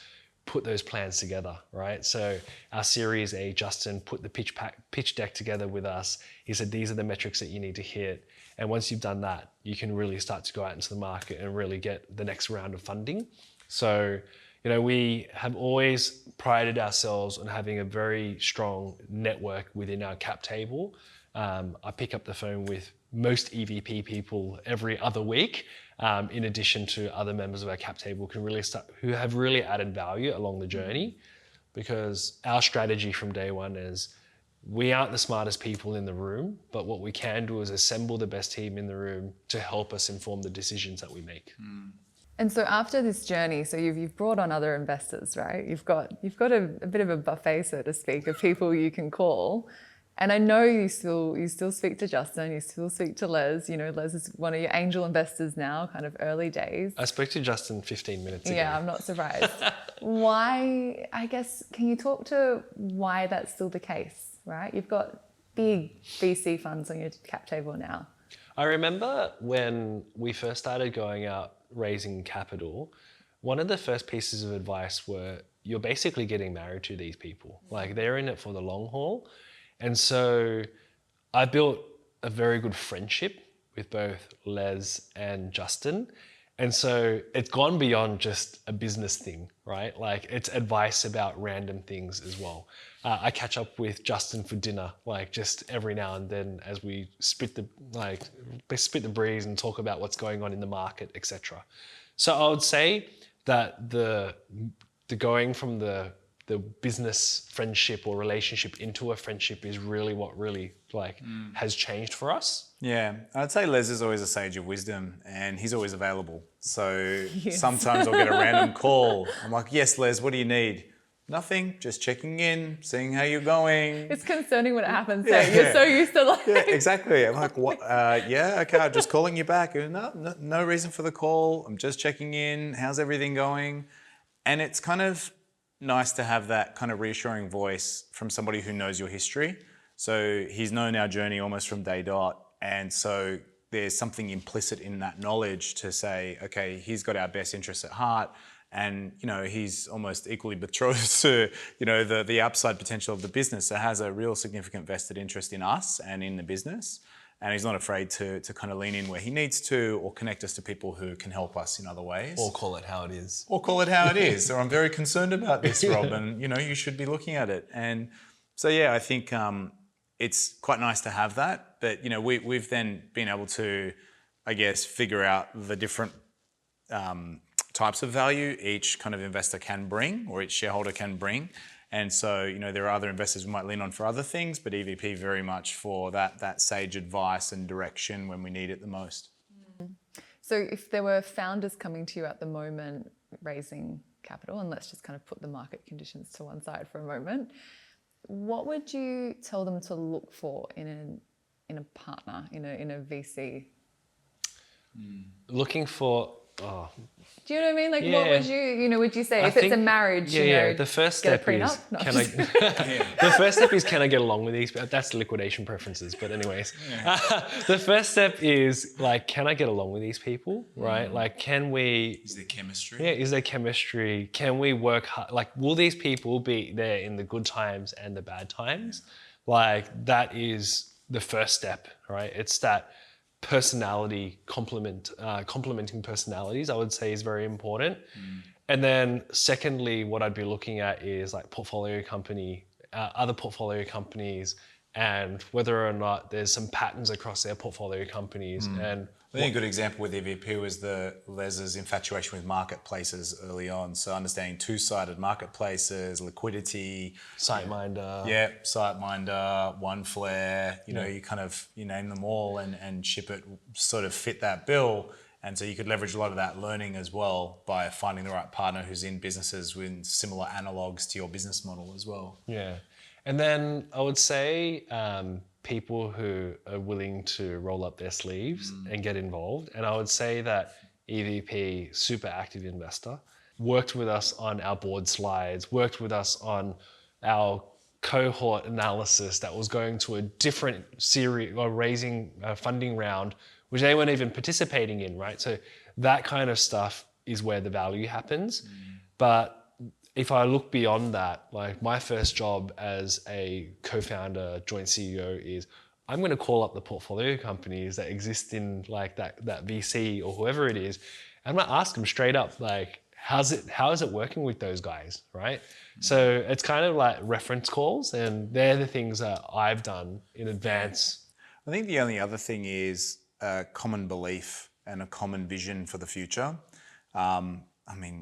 put those plans together, right? So our Series A, Justin put the pitch deck together with us. He said, these are the metrics that you need to hit. And once you've done that, you can really start to go out into the market and really get the next round of funding. So, we have always prided ourselves on having a very strong network within our cap table. I pick up the phone with most EVP people every other week, in addition to other members of our cap table who have really added value along the journey, because our strategy from day one is we aren't the smartest people in the room, but what we can do is assemble the best team in the room to help us inform the decisions that we make. And so after this journey, so you've brought on other investors, right? You've got a bit of a buffet, so to speak, of people you can call. And I know you still speak to Justin, you still speak to Les. Les is one of your angel investors now, kind of early days. I spoke to Justin 15 minutes ago. Yeah, I'm not surprised. Why, I guess, can you talk to why that's still the case, right? You've got big VC funds on your cap table now. I remember when we first started going out raising capital, one of the first pieces of advice were you're basically getting married to these people. Like they're in it for the long haul. And so I built a very good friendship with both Les and Justin. And so it's gone beyond just a business thing, right? Like it's advice about random things as well. I catch up with Justin for dinner, like just every now and then as we spit the breeze and talk about what's going on in the market, etc. So I would say that the going from the business friendship or relationship into a friendship is really what really has changed for us. Yeah, I'd say Les is always a sage of wisdom and he's always available. So sometimes I'll get a random call. I'm like, yes, Les, what do you need? Nothing, just checking in, seeing how you're going. It's concerning when it happens. Yeah. You're so used to Yeah, exactly. I'm like, what? Okay, I'm just calling you back. No reason for the call. I'm just checking in. How's everything going? And it's kind of nice to have that kind of reassuring voice from somebody who knows your history. So he's known our journey almost from day dot. And so there's something implicit in that knowledge to say, okay, he's got our best interests at heart. And, he's almost equally betrothed to, the upside potential of the business. So has a real significant vested interest in us and in the business. And he's not afraid to kind of lean in where he needs to or connect us to people who can help us in other ways. Or call it how it is. Or I'm very concerned about this, Rob, and, you should be looking at it. And so, I think it's quite nice to have that. But, we've then been able to, I guess, figure out the different types of value each kind of investor can bring, or each shareholder can bring. And so, there are other investors we might lean on for other things, but EVP very much for that sage advice and direction when we need it the most. So if there were founders coming to you at the moment raising capital, and let's just kind of put the market conditions to one side for a moment, what would you tell them to look for in a partner, in a VC? Looking for, Do you know what I mean? Like, Yeah. what would would you say I if it's a think- marriage? The first get a step is prenup? No, can I? The first step is can I get along with these? That's liquidation preferences. But anyways, the first step is like, can I get along with these people? Right? Like, can we? Is there chemistry? Yeah, is there chemistry? Can we work hard? Like, will these people be there in the good times and the bad times? Like, that is the first step, right? It's that personality complementing personalities, I would say, is very important. And then secondly, what I'd be looking at is like other portfolio companies, and whether or not there's some patterns across their portfolio companies. And I think a good example with EVP was Les's infatuation with marketplaces early on. So understanding two-sided marketplaces, liquidity. SiteMinder. Yeah, SiteMinder, OneFlare, you name them all, and Shippit sort of fit that bill. And so you could leverage a lot of that learning as well by finding the right partner who's in businesses with similar analogs to your business model as well. Yeah. And then I would say people who are willing to roll up their sleeves and get involved. And I would say that EVP, super active investor, worked with us on our board slides, worked with us on our cohort analysis that was going to a different series or raising a funding round, which they weren't even participating in, right? So that kind of stuff is where the value happens. But if I look beyond that, like my first job as a co-founder, joint CEO is I'm going to call up the portfolio companies that exist in like that VC or whoever it is. And I'm going to ask them straight up, like, how is it working with those guys, right? So it's kind of like reference calls, and they're the things that I've done in advance. I think the only other thing is a common belief and a common vision for the future.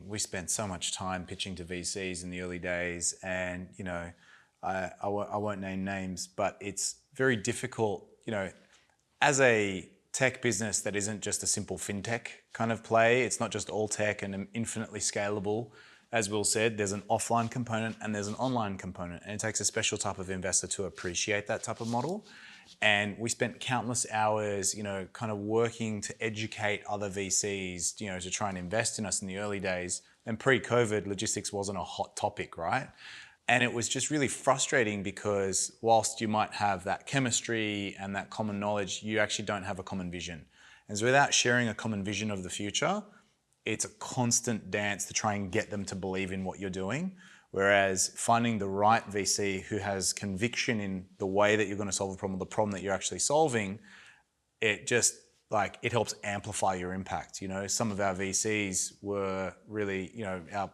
We spent so much time pitching to VCs in the early days, and I won't name names, but it's very difficult, as a tech business that isn't just a simple fintech kind of play. It's not just all tech and infinitely scalable. As Will said, there's an offline component and there's an online component, and it takes a special type of investor to appreciate that type of model. And we spent countless hours, kind of working to educate other VCs, to try and invest in us in the early days. And pre-COVID, logistics wasn't a hot topic, right? And it was just really frustrating because whilst you might have that chemistry and that common knowledge, you actually don't have a common vision. And so without sharing a common vision of the future, it's a constant dance to try and get them to believe in what you're doing. Whereas finding the right VC who has conviction in the way that you're going to solve a problem, the problem that you're actually solving, it just it helps amplify your impact. Some of our VCs were really, our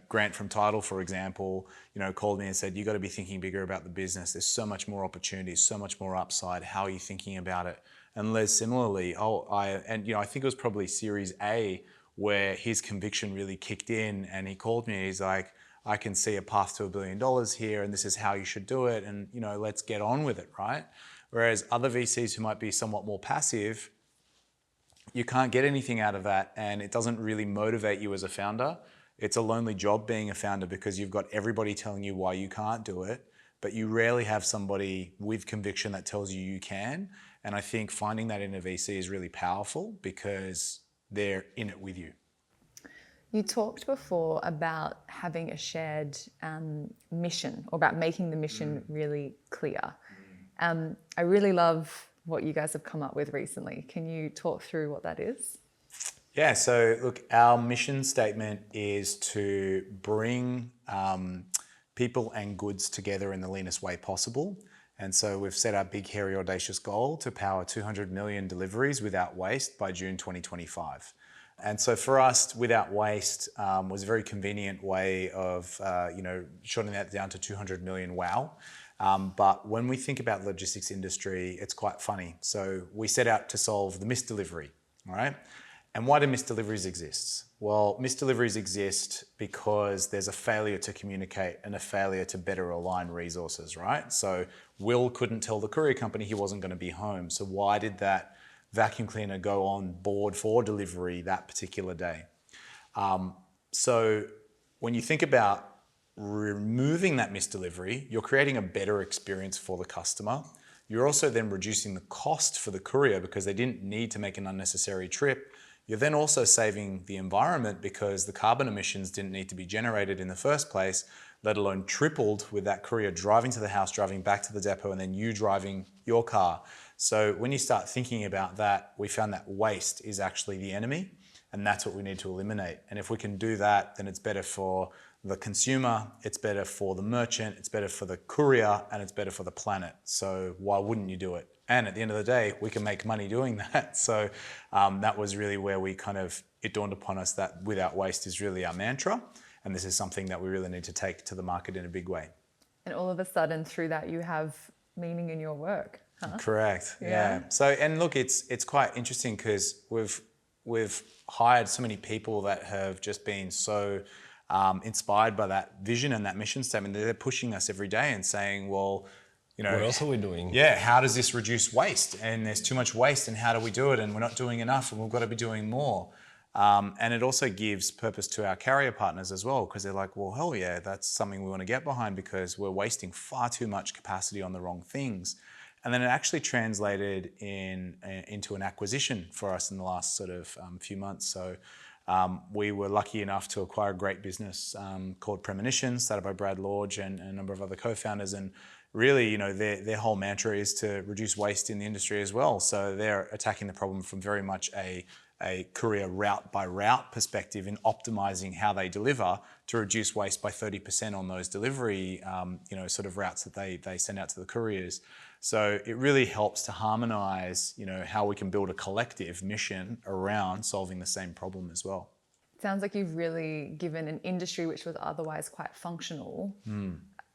Grant from Tidal, for example, called me and said, you got to be thinking bigger about the business. There's so much more opportunities, so much more upside. How are you thinking about it? And Les, similarly, I think it was probably Series A where his conviction really kicked in, and he called me. He's like, I can see a path to $1 billion here, and this is how you should do it, and let's get on with it, right? Whereas other VCs who might be somewhat more passive, you can't get anything out of that, and it doesn't really motivate you as a founder. It's a lonely job being a founder because you've got everybody telling you why you can't do it, but you rarely have somebody with conviction that tells you you can. And I think finding that in a VC is really powerful because they're in it with you. You talked before about having a shared mission, or about making the mission really clear. I really love what you guys have come up with recently. Can you talk through what that is? Yeah, so look, our mission statement is to bring people and goods together in the leanest way possible. And so we've set our big, hairy, audacious goal to power 200 million deliveries without waste by June 2025. And so for us, without waste was a very convenient way of, shortening that down to 200 million wow. But when we think about the logistics industry, it's quite funny. So we set out to solve the missed delivery, all right? And why do missed deliveries exist? Well, missed deliveries exist because there's a failure to communicate and a failure to better align resources, right? So Will couldn't tell the courier company he wasn't going to be home. So why did that vacuum cleaner go on board for delivery that particular day? So when you think about removing that missed delivery, you're creating a better experience for the customer. You're also then reducing the cost for the courier because they didn't need to make an unnecessary trip. You're then also saving the environment because the carbon emissions didn't need to be generated in the first place, let alone tripled with that courier driving to the house, driving back to the depot, and then you driving your car. So when you start thinking about that, we found that waste is actually the enemy, and that's what we need to eliminate. And if we can do that, then it's better for the consumer, it's better for the merchant, it's better for the courier, and it's better for the planet. So why wouldn't you do it? And at the end of the day, we can make money doing that. So that was really where it dawned upon us that without waste is really our mantra. And this is something that we really need to take to the market in a big way. And all of a sudden through that, you have meaning in your work. Huh? Correct. Yeah. So, and look, it's quite interesting because we've hired so many people that have just been so inspired by that vision and that mission statement. They're pushing us every day and saying, well, you know, What else are we doing? yeah, how does this reduce waste? And there's too much waste, and how do we do it? And we're not doing enough, and we've got to be doing more. And it also gives purpose to our carrier partners as well, because they're like, well, hell yeah, that's something we want to get behind because we're wasting far too much capacity on the wrong things. And then it actually translated into an acquisition for us in the last sort of few months. So we were lucky enough to acquire a great business called Premonition, started by Brad Lorge and a number of other co-founders. And really, you know, their whole mantra is to reduce waste in the industry as well. So they're attacking the problem from very much a courier route by route perspective in optimizing how they deliver to reduce waste by 30% on those delivery, sort of routes that they send out to the couriers. So it really helps to harmonize, you know, how we can build a collective mission around solving the same problem as well. Sounds like you've really given an industry which was otherwise quite functional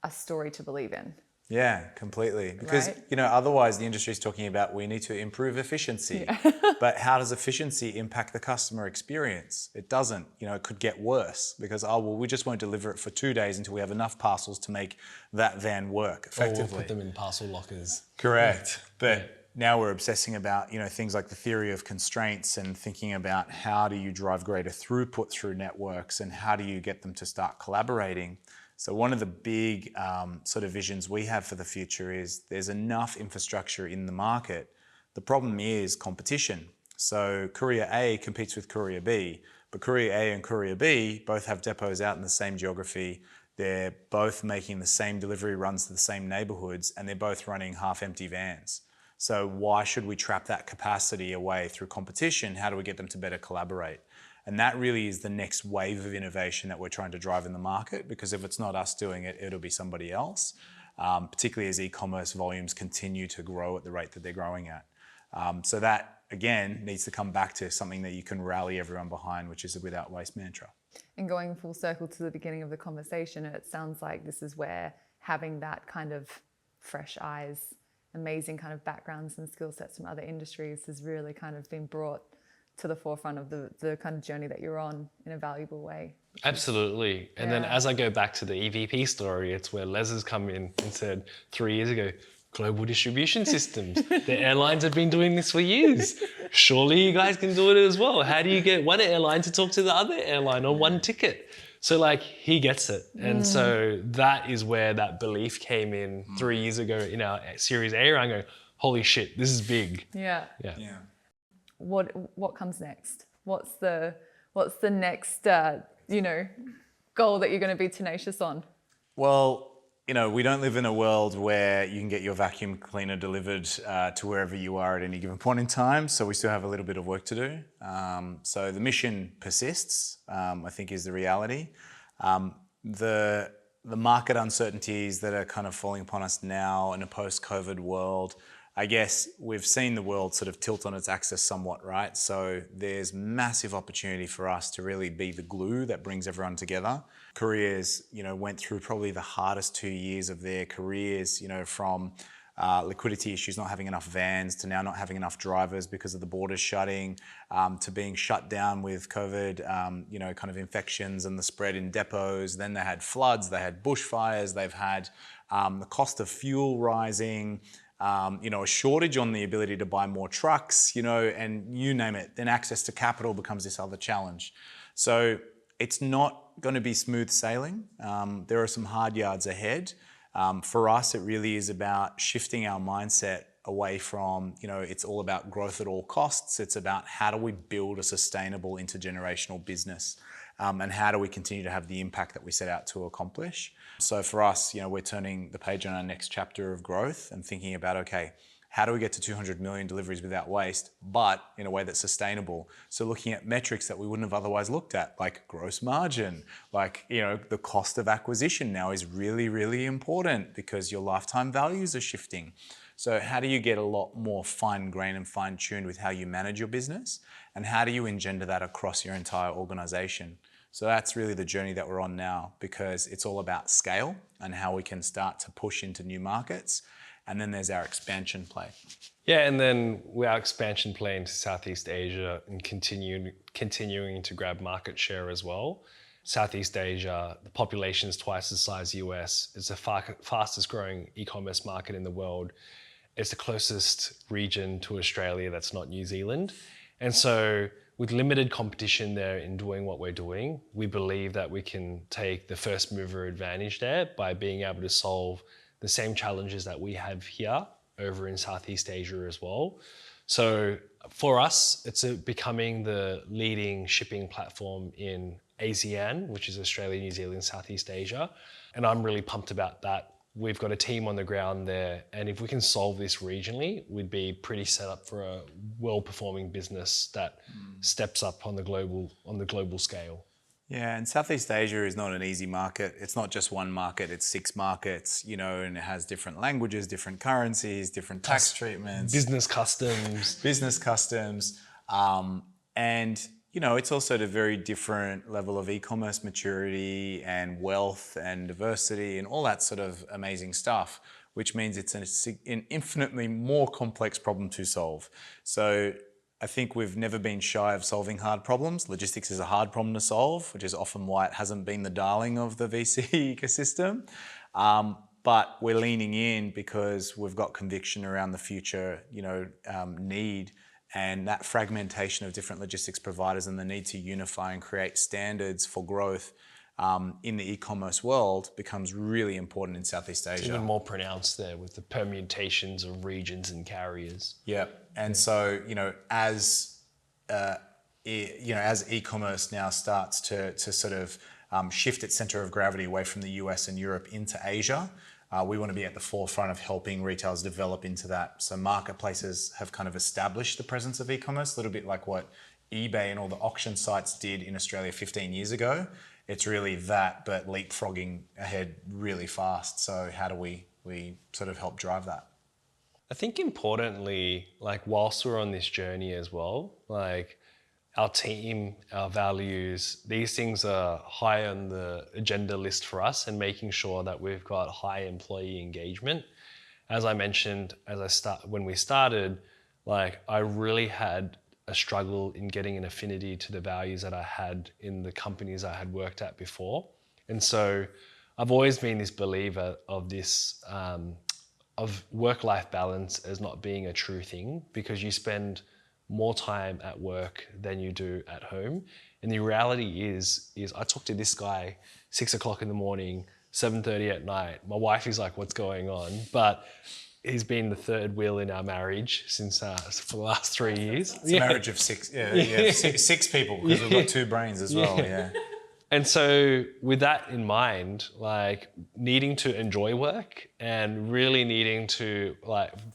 a story to believe in. Yeah, completely. Because, Right. you know, otherwise the industry is talking about we need to improve efficiency. Yeah. But how does efficiency impact the customer experience? It doesn't. You know, it could get worse because, we just won't deliver it for 2 days until we have enough parcels to make that van work Or effectively. we'll put them in parcel lockers. Correct. But now we're obsessing about, you know, things like the theory of constraints and thinking about how do you drive greater throughput through networks and how do you get them to start collaborating. So one of the big sort of visions we have for the future is there's enough infrastructure in the market. The problem is competition. So Courier A competes with Courier B, but Courier A and Courier B both have depots out in the same geography. They're both making the same delivery runs to the same neighborhoods, and they're both running half-empty vans. So why should we trap that capacity away through competition? How do we get them to better collaborate? And that really is the next wave of innovation that we're trying to drive in the market, because if it's not us doing it, it'll be somebody else, particularly as e-commerce volumes continue to grow at the rate that they're growing at. So that, again, needs to come back to something that you can rally everyone behind, which is a without waste mantra. And going full circle to the beginning of the conversation, it sounds like this is where having that kind of fresh eyes, amazing kind of backgrounds and skill sets from other industries has really kind of been brought to the forefront of the kind of journey that you're on in a valuable way. Absolutely. And then as I go back to the EVP story, it's where Les has come in and said 3 years ago, global distribution systems. The airlines have been doing this for years. Surely you guys can do it as well. How do you get one airline to talk to the other airline on one ticket? So like he gets it. And so that is where that belief came in 3 years ago in our Series A round going, holy shit, this is big. Yeah. Yeah. What comes next? What's the next goal that you're going to be tenacious on? Well, you know, we don't live in a world where you can get your vacuum cleaner delivered to wherever you are at any given point in time. So we still have a little bit of work to do. So the mission persists, I think is the reality. The market uncertainties that are kind of falling upon us now in a post-COVID world, I guess we've seen the world sort of tilt on its axis somewhat, right? So there's massive opportunity for us to really be the glue that brings everyone together. Couriers, you know, went through probably the hardest 2 years of their careers, you know, from liquidity issues, not having enough vans, to now not having enough drivers because of the borders shutting, to being shut down with COVID, kind of infections and the spread in depots. Then they had floods, they had bushfires, they've had the cost of fuel rising, a shortage on the ability to buy more trucks, and you name it. Then access to capital becomes this other challenge. So it's not going to be smooth sailing. There are some hard yards ahead. For us, it really is about shifting our mindset away from, it's all about growth at all costs. It's about how do we build a sustainable intergenerational business, and how do we continue to have the impact that we set out to accomplish. So for us, we're turning the page on our next chapter of growth and thinking about, okay, how do we get to 200 million deliveries without waste, but in a way that's sustainable? So looking at metrics that we wouldn't have otherwise looked at, like gross margin, like, the cost of acquisition now is really, really important because your lifetime values are shifting. So how do you get a lot more fine-grained and fine-tuned with how you manage your business? And how do you engender that across your entire organization? So that's really the journey that we're on now, because it's all about scale and how we can start to push into new markets. And then there's our expansion play. Yeah, and then our expansion play into Southeast Asia and continuing to grab market share as well. Southeast Asia, the population is twice the size US. It's the fastest growing e-commerce market in the world. It's the closest region to Australia that's not New Zealand. And so with limited competition there in doing what we're doing, we believe that we can take the first mover advantage there by being able to solve the same challenges that we have here over in Southeast Asia as well. So for us, it's becoming the leading shipping platform in ASEAN, which is Australia, New Zealand, Southeast Asia. And I'm really pumped about that. We've got a team on the ground there. And if we can solve this regionally, we'd be pretty set up for a well-performing business that steps up on the global scale. Yeah, and Southeast Asia is not an easy market. It's not just one market, it's 6 markets, and it has different languages, different currencies, different tax treatments. Business customs. And, it's also at a very different level of e-commerce maturity and wealth and diversity and all that sort of amazing stuff, which means it's an infinitely more complex problem to solve. So I think we've never been shy of solving hard problems. Logistics is a hard problem to solve, which is often why it hasn't been the darling of the VC ecosystem. But we're leaning in because we've got conviction around the future, need, and that fragmentation of different logistics providers and the need to unify and create standards for growth in the e-commerce world becomes really important in Southeast Asia. It's even more pronounced there with the permutations of regions and carriers. Yeah, and so as e-commerce now starts to sort of shift its center of gravity away from the US and Europe into Asia, we want to be at the forefront of helping retailers develop into that. So marketplaces have kind of established the presence of e-commerce, a little bit like what eBay and all the auction sites did in Australia 15 years ago. It's really that, but leapfrogging ahead really fast. So how do we sort of help drive that? I think importantly, whilst we're on this journey as well, our team, our values, these things are high on the agenda list for us, and making sure that we've got high employee engagement. As I mentioned, when we started, I really had a struggle in getting an affinity to the values that I had in the companies I had worked at before. And so I've always been this believer of this, of work-life balance as not being a true thing, because you spend more time at work than you do at home. And the reality is I talk to this guy 6 o'clock in the morning, 7:30 at night. My wife is like, what's going on? But he's been the third wheel in our marriage since for the last 3 years. It's a marriage of 6, six people, because we've got 2 brains as well. Yeah. And so with that in mind, needing to enjoy work and really needing to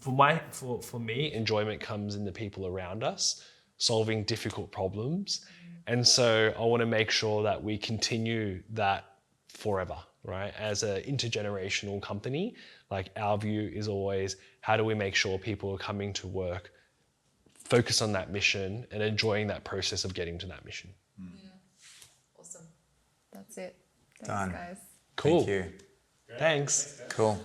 for me, enjoyment comes in the people around us, solving difficult problems. And so I want to make sure that we continue that forever, right? As an intergenerational company, our view is always, how do we make sure people are coming to work, focus on that mission and enjoying that process of getting to that mission. Yeah. Awesome. That's it. Thanks, Done. guys. Cool. Thank you. Thanks. Cool.